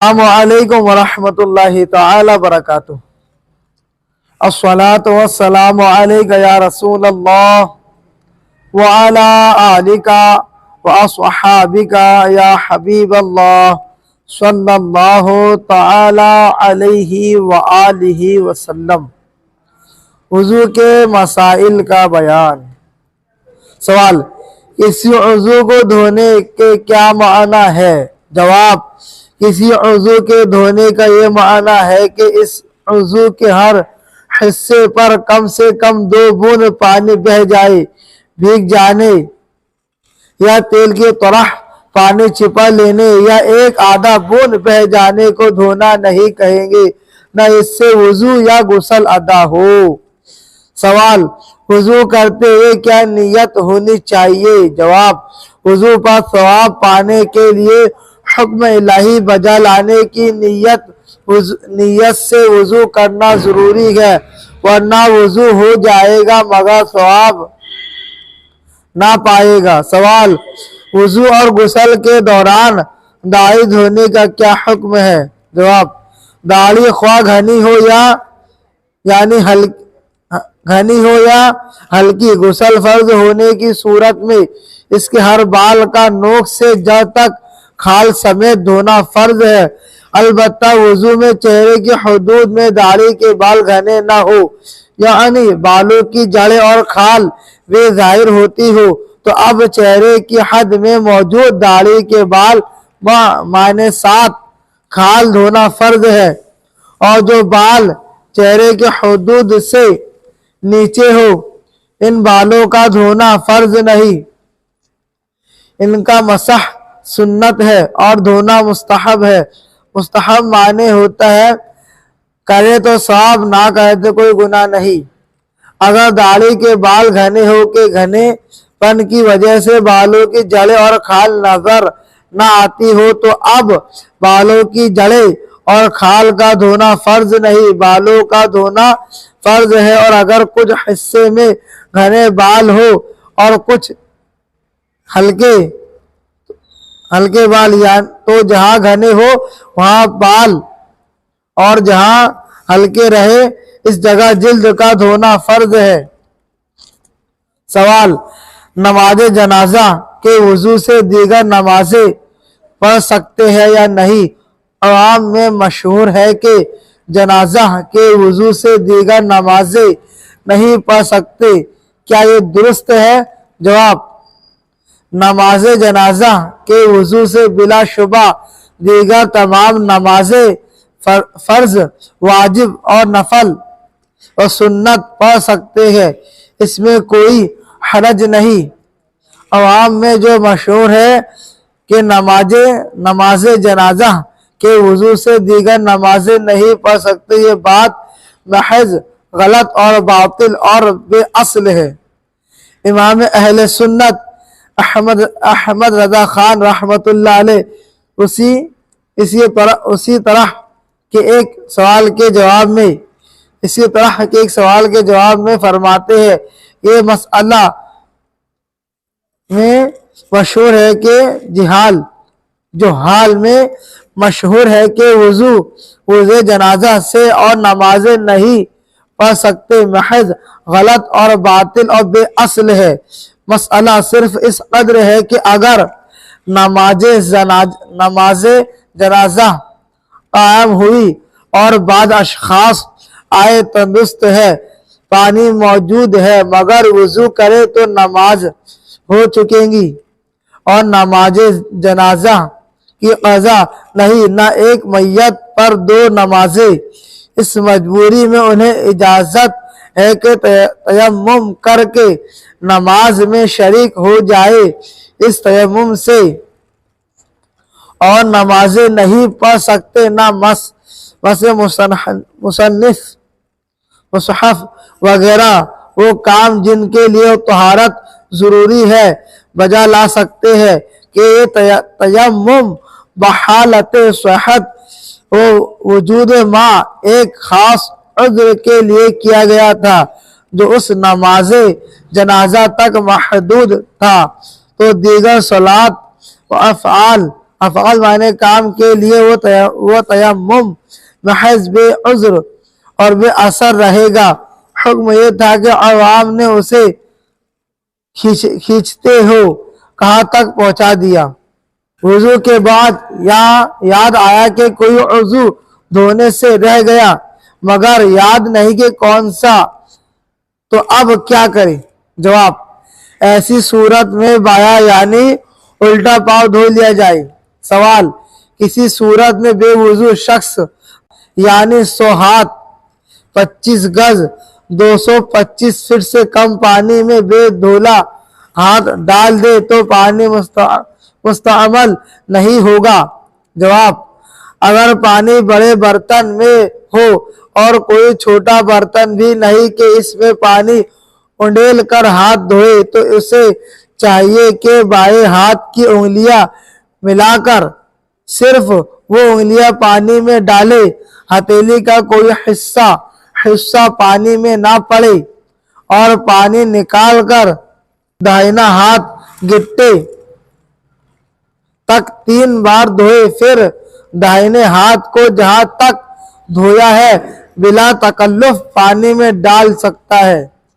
السلام علیکم ورحمۃ اللہ تعالی وبرکاتہ۔ الصلاۃ والسلام علیک یا رسول اللہ وعلی آلک واصحابک یا حبیب اللہ صلی اللہ تعالی علیہ وآلہ وسلم۔ وضو کے مسائل کا بیان۔ سوال: کسی عضو کو دھونے کے کیا معنی ہے؟ جواب: کسی عضو کے دھونے کا یہ معنی ہے کہ اس عضو کے ہر حصے پر کم سے کم 2 بوند پانی بہہ جائے۔ بھیگ جانے یا تیل کی طرح پانی چھپا لینے یا ایک آدھا بوند بہہ جانے کو دھونا نہیں کہیں گے، نہ اس سے وضو یا غسل ادا ہو۔ سوال: وضو کرتے ہوئے کیا نیت ہونی چاہیے؟ جواب: وضو پر ثواب پانے کے لیے حکم الہی بجا لانے کی نیت سے وضو کرنا ضروری ہے، ورنہ وضو ہو جائے گا مگر ثواب نہ پائے گا۔ سوال: وضو اور غسل کے دوران داڑھی دھونے کا کیا حکم ہے؟ جواب: داڑھی خواہ گھنی ہو یا ہلکی، غسل فرض ہونے کی صورت میں اس کے ہر بال کا نوک سے جڑ تک کھال سمیت دھونا فرض ہے، البتہ وضو میں چہرے کی حدود میں داڑھی کے بال گھنے نہ ہو، یعنی بالوں کی جڑیں اور کھال وہ ظاہر ہوتی ہو، تو اب چہرے کی حد میں موجود داڑھی کے بال معنی ساتھ کھال دھونا فرض ہے، اور جو بال چہرے کی حدود سے نیچے ہو ان بالوں کا دھونا فرض نہیں، ان کا مسح سنت ہے اور دھونا مستحب ہے۔ مستحب معنی ہوتا ہے کرے تو ثواب، نہ کرے تو کوئی گناہ نہیں۔ اگر داڑھی کے بال گھنے ہو کے گھنے پن کی وجہ سے بالوں کی جڑیں اور کھال نظر نہ آتی ہو تو اب بالوں کی جڑیں اور کھال کا دھونا فرض نہیں، بالوں کا دھونا فرض ہے، اور اگر کچھ حصے میں گھنے بال ہو اور کچھ ہلکے بال تو جہاں گھنے ہو وہاں بال اور جہاں ہلکے رہے اس جگہ جلد کا دھونا فرض ہے۔ سوال: نماز جنازہ کے وضو سے دیگر نمازیں پڑھ سکتے ہیں یا نہیں؟ عوام میں مشہور ہے کہ جنازہ کے وضو سے دیگر نمازیں نہیں پڑھ سکتے، کیا یہ درست ہے؟ جواب: نماز جنازہ کے وضو سے بلا شبہ دیگر تمام نمازیں فرض، واجب اور نفل و سنت پڑھ سکتے ہیں، اس میں کوئی حرج نہیں۔ عوام میں جو مشہور ہے کہ نماز جنازہ کے وضو سے دیگر نمازیں نہیں پڑھ سکتے، یہ بات محض غلط اور باطل اور بے اصل ہے۔ امام اہل سنت احمد رضا خان رحمۃ اللہ علیہ اسی طرح کے ایک سوال کے جواب میں فرماتے ہیں، یہ مسئلہ میں مشہور ہے کہ حال میں مشہور ہے کہ وضو جنازہ سے اور نمازیں نہیں پڑھ سکتے، محض غلط اور باطل اور بے اصل ہے۔ مسئلہ صرف اس قدر ہے کہ اگر نماز جنازہ قائم ہوئی اور بعض اشخاص آئے، تندرست ہے، پانی موجود ہے، مگر وضو کرے تو نماز ہو چکے گی اور نماز جنازہ کی قضا نہیں، نہ ایک میت پر 2 نمازیں۔ اس مجبوری میں انہیں اجازت ہے کہ تیمم کر کے نماز میں شریک ہو جائے، اس تیمم سے اور نمازیں نہیں پڑھ سکتے، نہ مصحف وغیرہ وہ کام جن کے لیے طہارت ضروری ہے بجا لا سکتے ہیں، کہ یہ تیمم بحالت صحت و وجود ما ایک خاص عذر کے لیے کیا گیا تھا جو اس نماز جنازہ تک محدود تھا، تو دیگر صلات و افعال افعال معنی کام کے لیے وہ تیمم محض بے عذر اور بے اثر رہے گا۔ حکم یہ تھا کہ عوام نے اسے کھینچتے ہو کہاں تک پہنچا دیا۔ وضو کے بعد یاد آیا کہ کوئی عضو دھونے سے رہ گیا مگر یاد نہیں کہ کون سا، تو اب کیا کرے؟ جواب: ایسی صورت میں بایاں یعنی الٹا پاؤں دھو لیا جائے۔ سوال: کسی صورت میں بے وضو شخص یعنی 100 ہاتھ 25 گز 225 فٹ سے کم پانی میں بے دھولا ہاتھ ڈال دے تو پانی مستعمل نہیں ہوگا؟ جواب: اگر پانی بڑے برتن میں ہو اور کوئی چھوٹا برتن بھی نہیں کہ اس میں پانی انڈیل کر ہاتھ دھوئے تو اسے چاہیے کہ بائیں ہاتھ کی انگلیاں ملا کر صرف وہ انگلیاں پانی میں ڈالے، ہتھیلی کا کوئی حصہ پانی میں نہ پڑے، اور پانی نکال کر داہنا ہاتھ گھٹنے تک 3 بار دھوئے، پھر داہنے ہاتھ کو جہاں تک دھویا ہے بلا تکلف پانی میں ڈال سکتا ہے۔